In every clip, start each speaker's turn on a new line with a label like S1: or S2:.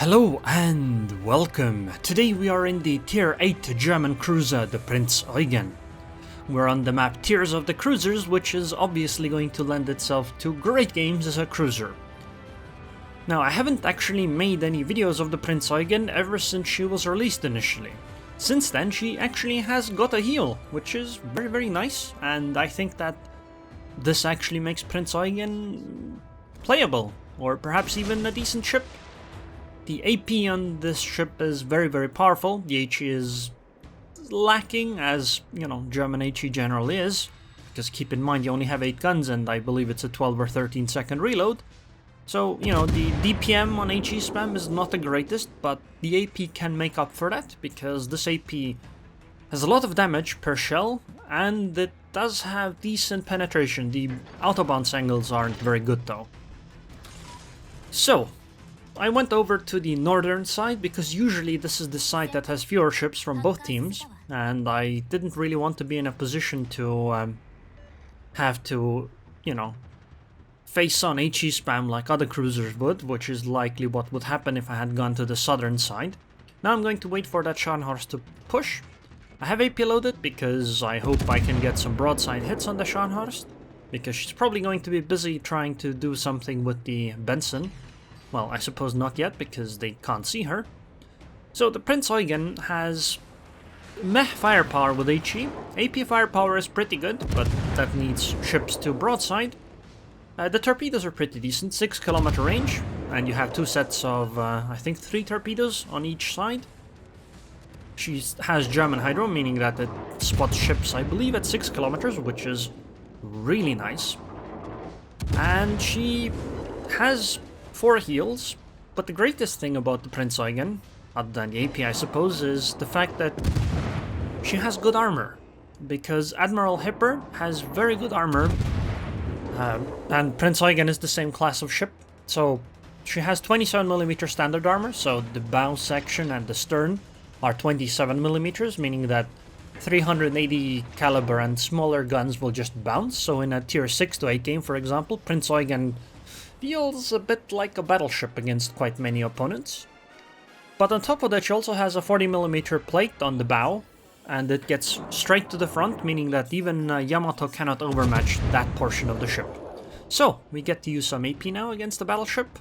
S1: Hello and welcome! Today we are in the Tier 8 German cruiser, the Prinz Eugen. We're on the map Tiers of the Cruisers, which is obviously going to lend itself to great games as a cruiser. Now, I haven't actually made any videos of the Prinz Eugen ever since she was released initially. Since then, she actually has got a heel, which is very nice, and I think that this actually makes Prinz Eugen playable, or perhaps even a decent ship. The AP on this ship is very powerful. The HE is lacking, as, you know, German HE generally is. Because keep in mind, you only have 8 guns and I believe it's a 12 or 13 second reload. So, you know, the DPM on HE spam is not the greatest, but the AP can make up for that, because this AP has a lot of damage per shell, and it does have decent penetration. The out-of-bounds angles aren't very good though. So, I went over to the northern side because usually this is the side that has fewer ships from both teams, and I didn't really want to be in a position to have to, you know, face on HE spam like other cruisers would, which is likely what would happen if I had gone to the southern side. Now I'm going to wait for that Scharnhorst to push. I have AP loaded because I hope I can get some broadside hits on the Scharnhorst, because she's probably going to be busy trying to do something with the Benson. Well, I suppose not yet, because they can't see her. So the Prinz Eugen has meh firepower with HE. AP firepower is pretty good, but that needs ships to broadside. The torpedoes are pretty decent, 6 kilometer range, and you have 2 sets of, I think 3 torpedoes on each side. She has German hydro, meaning that it spots ships, I believe, at 6 kilometers, which is really nice. And she has 4 heals, but the greatest thing about the Prinz Eugen, other than the AP I suppose, is the fact that she has good armor. Because Admiral Hipper has very good armor, and Prinz Eugen is the same class of ship, so she has 27mm standard armor, so the bow section and the stern are 27mm, meaning that 380 caliber and smaller guns will just bounce. So in a tier 6 to 8 game, for example, Prinz Eugen feels a bit like a battleship against quite many opponents. But on top of that, she also has a 40mm plate on the bow, and it gets straight to the front, meaning that even Yamato cannot overmatch that portion of the ship. So, we get to use some AP now against the battleship.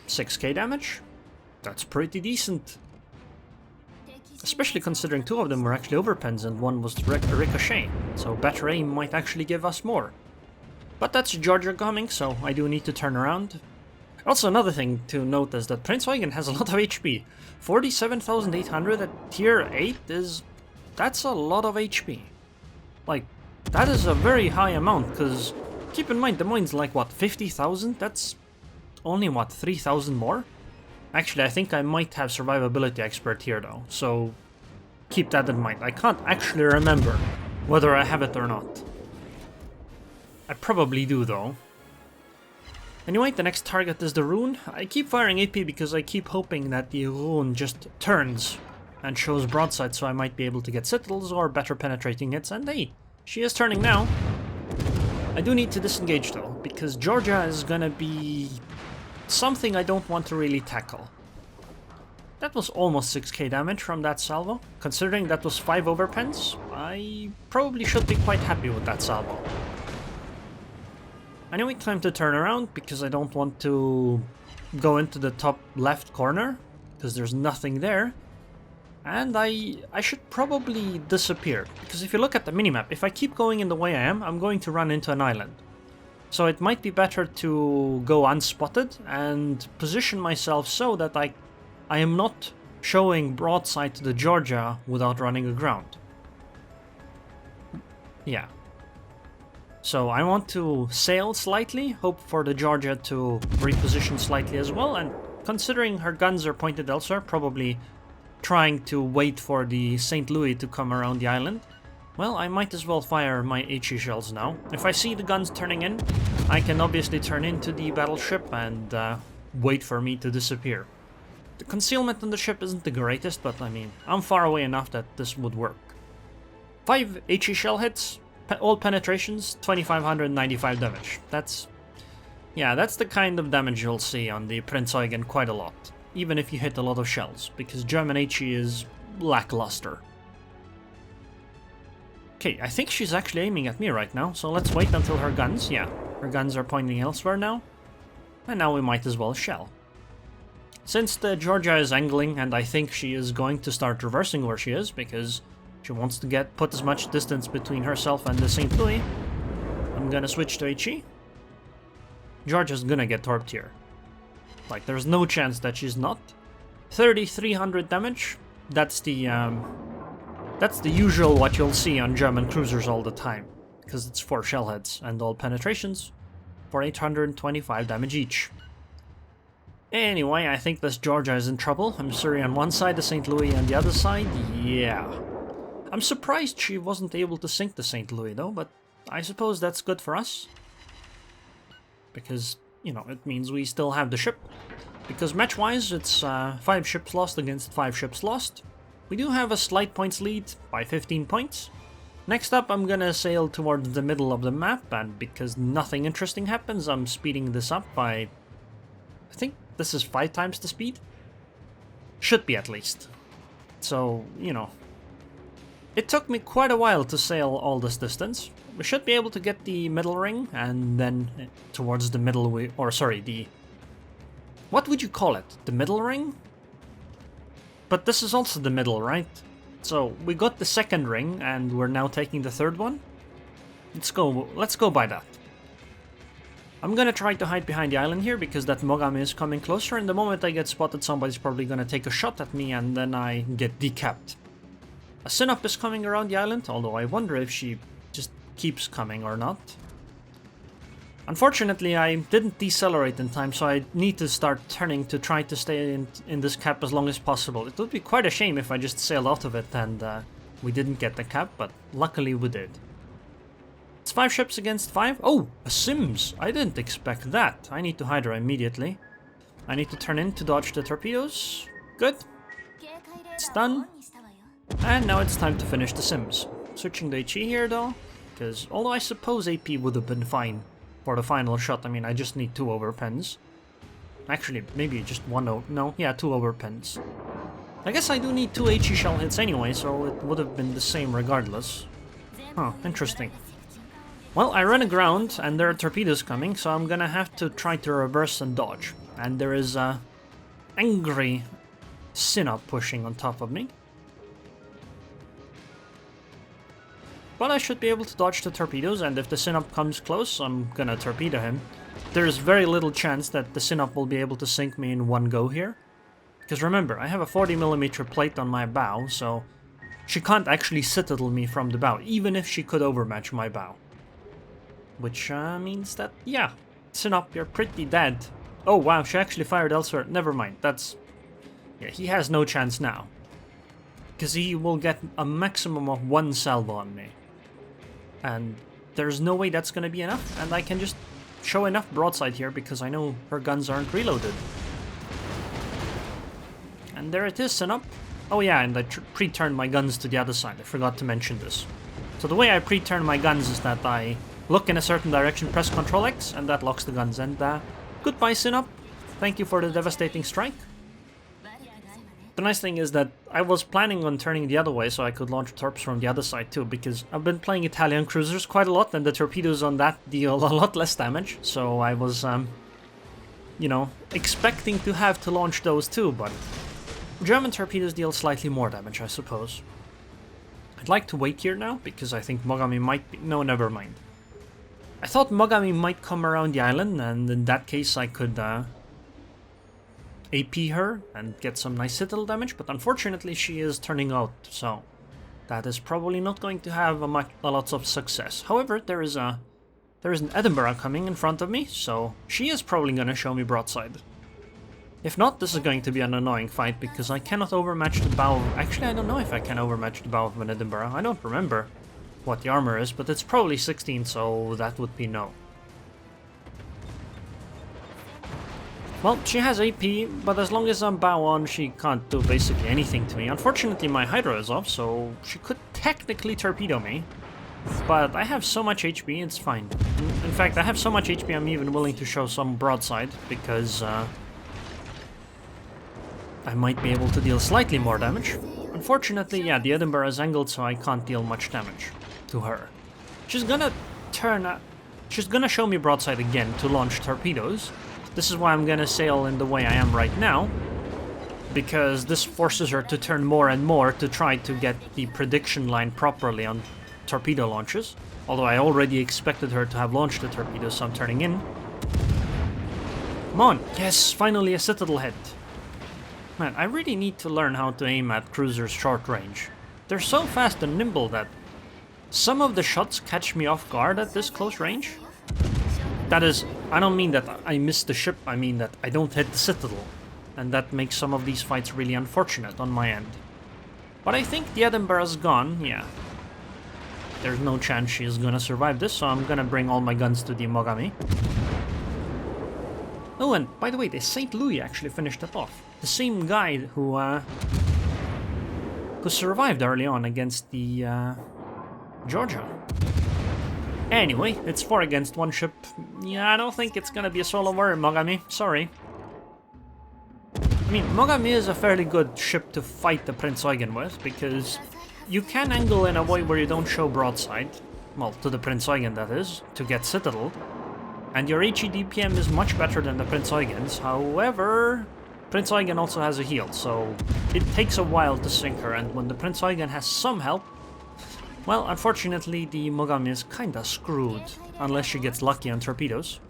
S1: 6k damage. That's pretty decent. Especially considering 2 of them were actually overpens and 1 was ricochet, so better aim might actually give us more. But that's Georgia coming, so I do need to turn around. Also, another thing to note is that Prinz Eugen has a lot of HP. 47,800 at tier 8 that's a lot of HP. Like, that is a very high amount, because keep in mind, the mine's like, what, 50,000? That's only, what, 3,000 more? Actually, I think I might have survivability expert here though, so keep that in mind. I can't actually remember whether I have it or not. I probably do though. Anyway, the next target is the Aerroon. I keep firing AP because I keep hoping that the Aerroon just turns and shows broadside, so I might be able to get citadels or better penetrating hits, and hey, she is turning now. I do need to disengage though, because Georgia is gonna be something I don't want to really tackle. That was almost 6k damage from that salvo. Considering that was 5 overpens, I probably should be quite happy with that salvo. Anyway, time to turn around, because I don't want to go into the top left corner, because there's nothing there. And I should probably disappear, because if you look at the minimap, if I keep going in the way I am, I'm going to run into an island. So it might be better to go unspotted and position myself so that I am not showing broadside to the Georgia without running aground. Yeah. So I want to sail slightly, hope for the Georgia to reposition slightly as well, and considering her guns are pointed elsewhere, probably trying to wait for the St. Louis to come around the island, well, I might as well fire my HE shells now. If I see the guns turning in, I can obviously turn into the battleship and wait for me to disappear. The concealment on the ship isn't the greatest, but I mean, I'm far away enough that this would work. 5 HE shell hits, all penetrations, 2595 damage. That's Yeah, that's the kind of damage you'll see on the Prinz Eugen quite a lot, even if you hit a lot of shells, because German HE is lackluster. Okay, I think she's actually aiming at me right now, so let's wait until her guns, yeah, her guns are pointing elsewhere now, and now we might as well shell. Since the Georgia is angling, and I think she is going to start reversing where she is, because she wants to put as much distance between herself and the St. Louis, I'm gonna switch to HE. Georgia's gonna get torped here. Like, there's no chance that she's not. 3,300 damage. That's the usual what you'll see on German cruisers all the time, because it's 4 shell heads and all penetrations for 825 damage each. Anyway, I think this Georgia is in trouble. I'm Surrey on one side, the St. Louis on the other side. Yeah. I'm surprised she wasn't able to sink the St. Louis though, but I suppose that's good for us. Because, you know, it means we still have the ship. Because match-wise, it's 5 ships lost against 5 ships lost. We do have a slight points lead by 15 points. Next up, I'm gonna sail towards the middle of the map, and because nothing interesting happens, I'm speeding this up by... I think this is 5 times the speed? Should be at least. So, you know. It took me quite a while to sail all this distance. We should be able to get the middle ring, and then towards the middle, the... What would you call it? The middle ring? But this is also the middle, right? So, we got the second ring, and we're now taking the third one? Let's go by that. I'm gonna try to hide behind the island here, because that Mogami is coming closer, and the moment I get spotted, somebody's probably gonna take a shot at me, and then I get decapped. A Sinop is coming around the island, although I wonder if she just keeps coming or not. Unfortunately, I didn't decelerate in time, so I need to start turning to try to stay in this cap as long as possible. It would be quite a shame if I just sailed out of it and we didn't get the cap, but luckily we did. It's 5 ships against 5. Oh, a Sims! I didn't expect that. I need to hide her immediately. I need to turn in to dodge the torpedoes. Good. It's done. And now it's time to finish the Sims. Switching to HE here though, because although I suppose AP would have been fine for the final shot, I mean I just need 2 overpens. Actually, maybe just 1 no, yeah, 2 overpens. I guess I do need 2 HE shell hits anyway, so it would have been the same regardless. Huh, interesting. Well, I run aground and there are torpedoes coming, so I'm gonna have to try to reverse and dodge. And there is a angry Sinop pushing on top of me. But I should be able to dodge the torpedoes, and if the Sinop comes close, I'm gonna torpedo him. There's very little chance that the Sinop will be able to sink me in one go here. Because remember, I have a 40mm plate on my bow, so she can't actually citadel me from the bow, even if she could overmatch my bow. Which means that, yeah, Sinop, you're pretty dead. Oh wow, she actually fired elsewhere. Never mind, that's... yeah, he has no chance now. Because he will get a maximum of 1 salvo on me. And there's no way that's gonna be enough, and I can just show enough broadside here because I know her guns aren't reloaded. And there it is, Sinop. Oh yeah, and I pre-turned my guns to the other side, I forgot to mention this. So the way I pre-turn my guns is that I look in a certain direction, press Ctrl X, and that locks the guns. And goodbye, Sinop. Thank you for the devastating strike. The nice thing is that I was planning on turning the other way so I could launch torps from the other side too, because I've been playing Italian cruisers quite a lot and the torpedoes on that deal a lot less damage, so I was, you know, expecting to have to launch those too, but German torpedoes deal slightly more damage, I suppose. I'd like to wait here now, because I think Mogami might be... no, never mind. I thought Mogami might come around the island, and in that case I could, AP her and get some nice citadel damage, but unfortunately she is turning out, so that is probably not going to have a lot of success. However, there is an Edinburgh coming in front of me, so she is probably going to show me broadside. If not, this is going to be an annoying fight because I cannot overmatch the bow of... actually, I don't know if I can overmatch the bow of an Edinburgh. I don't remember what the armor is, but it's probably 16, so that would be no. Well, she has AP, but as long as I'm bow on, she can't do basically anything to me. Unfortunately, my Hydra is off, so she could technically torpedo me. But I have so much HP, it's fine. In fact, I have so much HP I'm even willing to show some broadside, because I might be able to deal slightly more damage. Unfortunately, yeah, the Edinburgh is angled, so I can't deal much damage to her. She's gonna she's gonna show me broadside again to launch torpedoes. This is why I'm gonna sail in the way I am right now, because this forces her to turn more and more to try to get the prediction line properly on torpedo launches. Although I already expected her to have launched the torpedoes, so I'm turning in. Come on! Yes, finally a Citadel hit. Man, I really need to learn how to aim at cruisers short range. They're so fast and nimble that some of the shots catch me off guard at this close range. That is, I don't mean that I miss the ship, I mean that I don't hit the Citadel. And that makes some of these fights really unfortunate on my end. But I think the Edinburgh's gone, yeah. There's no chance she is gonna survive this, so I'm gonna bring all my guns to the Mogami. Oh, and by the way, the St. Louis actually finished it off. The same guy who survived early on against the Georgia. Anyway, it's 4 against 1 ship. Yeah, I don't think it's gonna be a solo warrior, Mogami. Sorry. I mean, Mogami is a fairly good ship to fight the Prinz Eugen with, because you can angle in a way where you don't show broadside. Well, to the Prinz Eugen, that is, to get Citadel. And your HE DPM is much better than the Prinz Eugen's. However, Prinz Eugen also has a heal, so it takes a while to sink her, and when the Prinz Eugen has some help, well, unfortunately, the Mogami is kinda screwed, unless she gets lucky on torpedoes.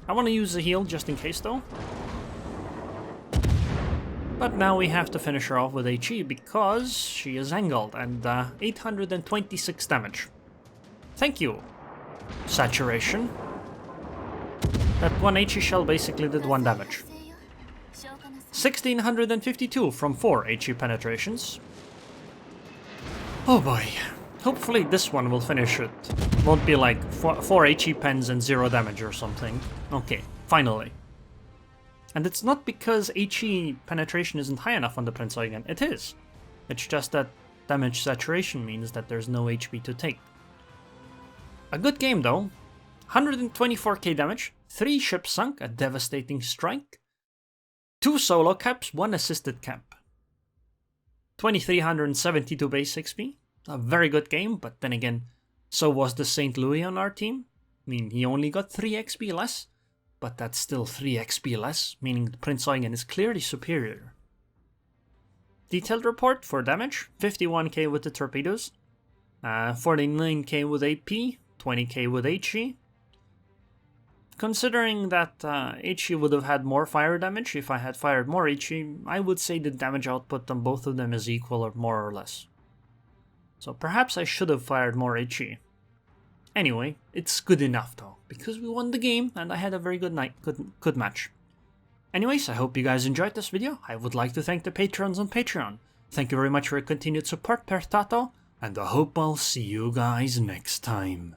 S1: I want to use the heal just in case, though. But now we have to finish her off with HE, because she is angled, and 826 damage. Thank you, Saturation. That 1 HE shell basically did 1 damage. 1652 from 4 HE penetrations. Oh boy. Hopefully this one will finish it. Won't be like 4 HE pens and 0 damage or something. Okay, finally. And it's not because HE penetration isn't high enough on the Prinz Eugen. It is. It's just that damage saturation means that there's no HP to take. A good game though. 124k damage, 3 ships sunk, a devastating strike, 2 solo caps, 1 assisted cap. 2372 base XP. A very good game, but then again, so was the St. Louis on our team. I mean, he only got 3 XP less, but that's still 3 XP less, meaning the Prinz Eugen is clearly superior. Detailed report for damage, 51k with the torpedoes, 49k with AP, 20k with HE. Considering that HE would have had more fire damage if I had fired more HE, I would say the damage output on both of them is equal or more or less. So perhaps I should have fired more HE. Anyway, it's good enough though, because we won the game and I had a very good night, good match. Anyways, I hope you guys enjoyed this video. I would like to thank the patrons on Patreon. Thank you very much for your continued support, per Tato, and I hope I'll see you guys next time.